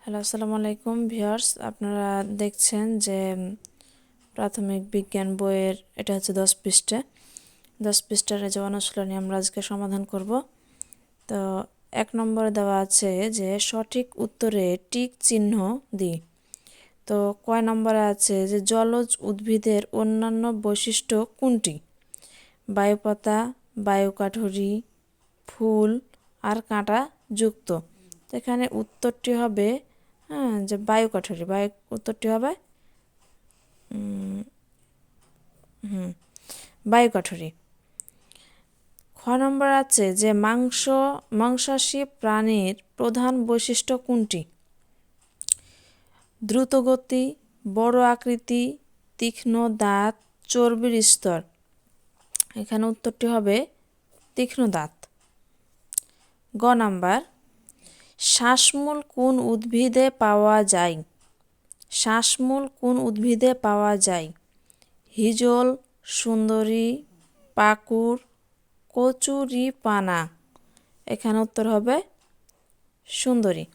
Hello, আসসালামু আলাইকুম viewers. আপনারা দেখছেন যে প্রাথমিক বিজ্ঞান বইয়ের এটা হচ্ছে 10 পৃষ্ঠা। 10 পৃষ্ঠার যে অনুশীলনী আমরা আজকে সমাধান করব। তো 1 নম্বরে দেওয়া আছে যে সঠিক উত্তরে টিক চিহ্ন দিই। তো কয় নম্বরে আছে যে জলজ উদ্ভিদের অন্যান্য বৈশিষ্ট্য কোনটি? বায়ুপাতা, বায়ুকাঠুরি, ফুল আর কাঁটা যুক্ত। তো এখানে উত্তরটি হবে যে বায়ুকাঠুরি। উত্তরটি হবে বায়ুকাঠুরি। খ নম্বর আছে যে মাংসাশী প্রাণীর প্রধান বৈশিষ্ট্য কোনটি? দ্রুতগতি, বড় আকৃতি, তীক্ষ্ণ দাঁত, চর্বির স্তর। এখানে উত্তরটি হবে তীক্ষ্ণ দাঁত। গ নাম্বার, শ্বাসমূল কোন উদ্ভিদে পাওয়া যায়? শ্বাসমূল কোন উদ্ভিদে পাওয়া যায়? হিজল, সুন্দরী, পাকুড়, কচুরিপানা। এখানে উত্তর হবে সুন্দরী।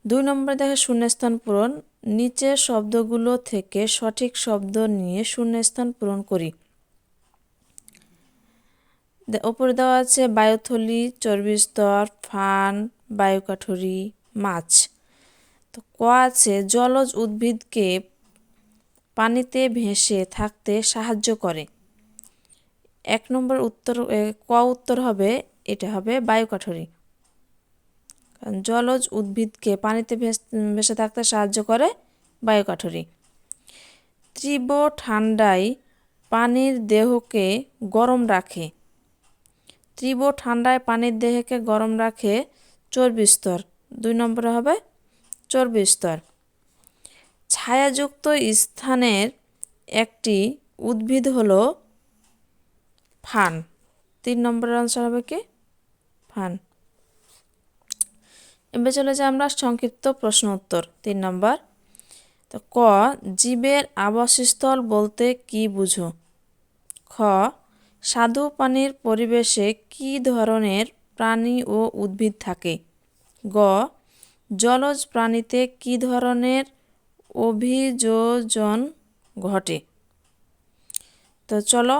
2 নম্বরে দেখে শূন্যস্থান পূরণ। নিচের শব্দগুলো থেকে সঠিক শব্দ নিয়ে শূন্যস্থান পূরণ করি। ওপরে দেওয়া আছে বায়ুথলি, চর্বিস্তর, ফান, বায়ুকাঠুরি, মাছ। তো ক আছে জলজ উদ্ভিদকে পানিতে ভেসে থাকতে সাহায্য করে। 1 নম্বর উত্তর উত্তর হবে, এটা হবে বায়ুকাঠুরি। জলজ উদ্ভিদকে পানিতে ভেসে থাকতে সাহায্য করে বায়ুকাঠুরি। তীব্র ঠান্ডায় পানির দেহকে গরম রাখে। তীব্র ঠান্ডায় পানির দেহকে গরম রাখে চর্বিস্তর। 2 নম্বরে হবে চর্বিস্তর। ছায়াযুক্ত স্থানের একটি উদ্ভিদ হলো ফান। 3 নম্বরের আনসার হবে কি? ফান। এবার চলে যাই আমরা সংক্ষিপ্ত প্রশ্ন উত্তর। 3 নম্বর, তো ক জীবের আবাসস্থল বলতে কি বুঝো? খ স্বাদু পানির পরিবেশে কি ধরনের প্রাণী ও উদ্ভিদ থাকে? গ জলজ প্রাণীতে কি ধরনের অভিযোজন ঘটে? তো চলো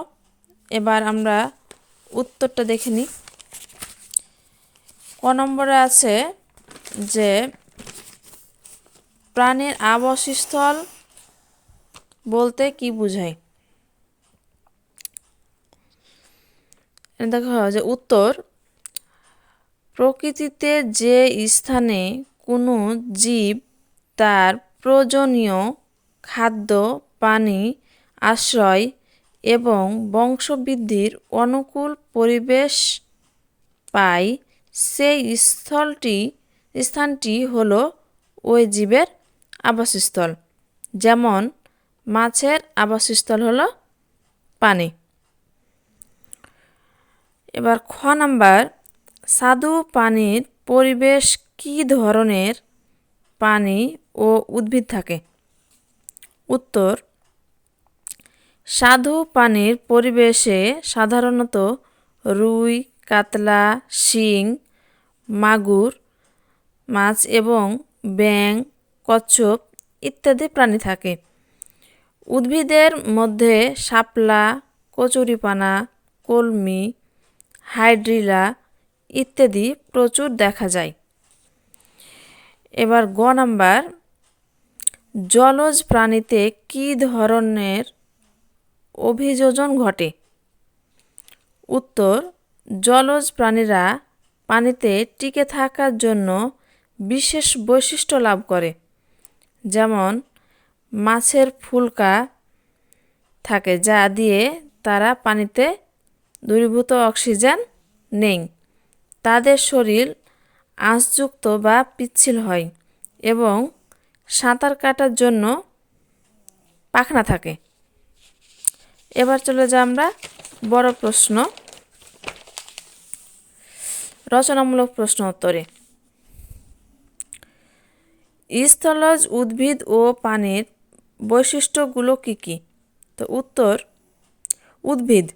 এবার আমরা উত্তরটা দেখে নিই। ক নম্বরে আছে যে প্রাণীর আবাসস্থল বলতে কি বোঝায়? দেখো যে উত্তর, প্রকৃতিতে যে স্থানে কোনো জীব তার প্রয়োজনীয় খাদ্য, পানি, আশ্রয় এবং বংশবৃদ্ধির অনুকূল পরিবেশ পায়, সেই স্থানটি হলো ওই জীবের আবাসস্থল। যেমন মাছের আবাসস্থল হলো পানি। এবার খ নাম্বার, স্বাদু পানির পরিবেশ কি ধরনের প্রাণী ও উদ্ভিদ থাকে? উত্তর, স্বাদু পানির পরিবেশে সাধারণত রুই, কাতলা, শিং, মাগুর মাছ এবং ব্যাঙ, কচ্ছপ ইত্যাদি প্রাণী থাকে। উদ্ভিদের মধ্যে শাপলা, কচুরিপানা, কলমি, হাইড্রিলা ইত্যাদি প্রচুর দেখা যায়। এবার গ নাম্বার, জলজ প্রাণীতে কি ধরনের অভিযোজন ঘটে? উত্তর, জলজ প্রাণীরা পানিতে টিকে থাকার জন্য বিশেষ বৈশিষ্ট্য লাভ করে। যেমন মাছের ফুলকা থাকে, যা দিয়ে তারা পানিতে দ্রবীভূত অক্সিজেন নেয়। তাদের শরীর আঁশযুক্ত বা পিচ্ছিল হয় এবং সাঁতার কাটার জন্য পাখনা থাকে। এবার চলে যাই আমরা বড় প্রশ্ন, রচনামূলক প্রশ্ন উত্তরে। স্থলজ উদ্ভিদ ও পানির বৈশিষ্ট্যগুলো কি কি? তো উত্তর, উদ্ভিদ,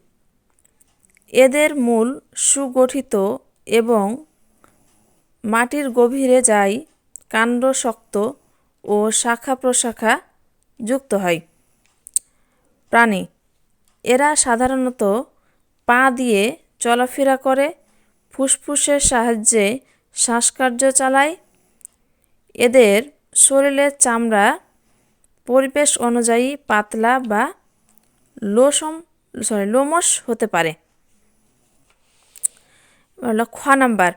এদের মূল সুগঠিত এবং মাটির গভীরে যায়, কাণ্ড শক্ত ও শাখা প্রশাখা যুক্ত হয়। প্রাণী, এরা সাধারণত পা দিয়ে চলাফেরা করে, ফুসফুসের সাহায্যে শ্বাসকার্য চালায়। এদের শরীরের চামড়া পরিবেশ অনুযায়ী পাতলা বা লোমশ হতে পারে। খ নাম্বার,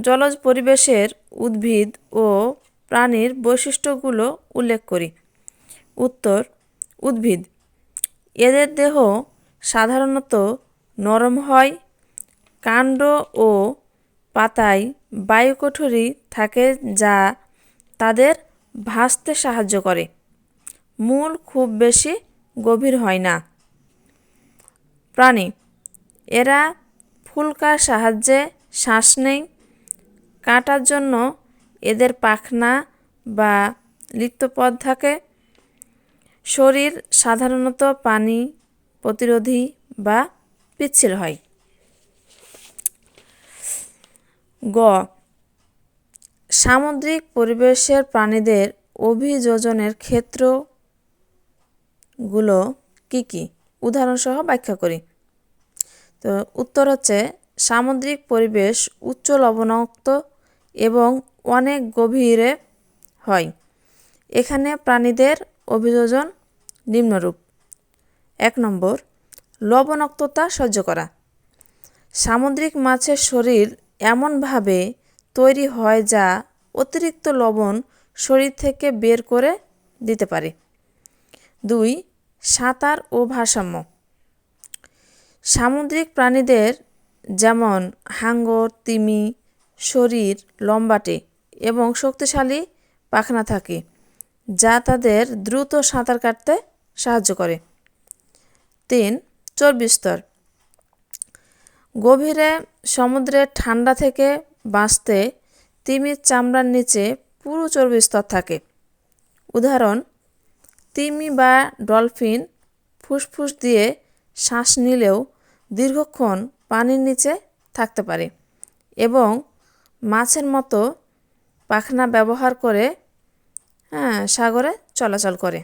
জলজ পরিবেশের উদ্ভিদ ও প্রাণীর বৈশিষ্ট্যগুলো উল্লেখ করি। উত্তর, উদ্ভিদ, এদের দেহ সাধারণত নরম হয়, কাণ্ড ও পাতায় বায়ুকোঠরি থাকে যা তাদের ভাসতে সাহায্য করে। মূল খুব বেশি গভীর হয় না। প্রাণী, এরা ফুলকার সাহায্যে শ্বাস নেয়। কাটার জন্য এদের পাখনা বা লিপ্তপদ থাকে। শরীর সাধারণত পানি প্রতিরোধী বা পিচ্ছিল হয়। গ, সামুদ্রিক পরিবেশের প্রাণীদের অভিযোজনের ক্ষেত্রগুলো কি কি? উদাহরণসহ ব্যাখ্যা করি। তো উত্তর হচ্ছে, সামুদ্রিক পরিবেশ উচ্চ লবণাক্ত এবং অনেক গভীরে হয়। এখানে প্রাণীদের অভিযোজন নিম্নরূপ। 1 নম্বর, লবণাক্ততা সহ্য করা। সামুদ্রিক মাছের শরীর এমনভাবে তৈরি হয় যা অতিরিক্ত লবণ শরীর থেকে বের করে দিতে পারে। 2, সাঁতার ও ভারসাম্য। সামুদ্রিক প্রাণীদের যেমন হাঙর, তিমি শরীর লম্বাটে এবং শক্তিশালী পাখনা থাকে যা তাদের দ্রুত সাঁতার কাটতে সাহায্য করে। 3, চর্বি স্তর। গভীরে সমুদ্রের ঠান্ডা থেকে বাঁচতে তিমির চামড়ার নিচে পুরু চর্বি স্তর থাকে। উদাহরণ, তিমি বা ডলফিন ফুসফুস দিয়ে শ্বাস নিলেও দীর্ঘক্ষণ পানির নিচে থাকতে পারে এবং মাছের মতো পাখনা ব্যবহার করে সাগরে চলাচল করে।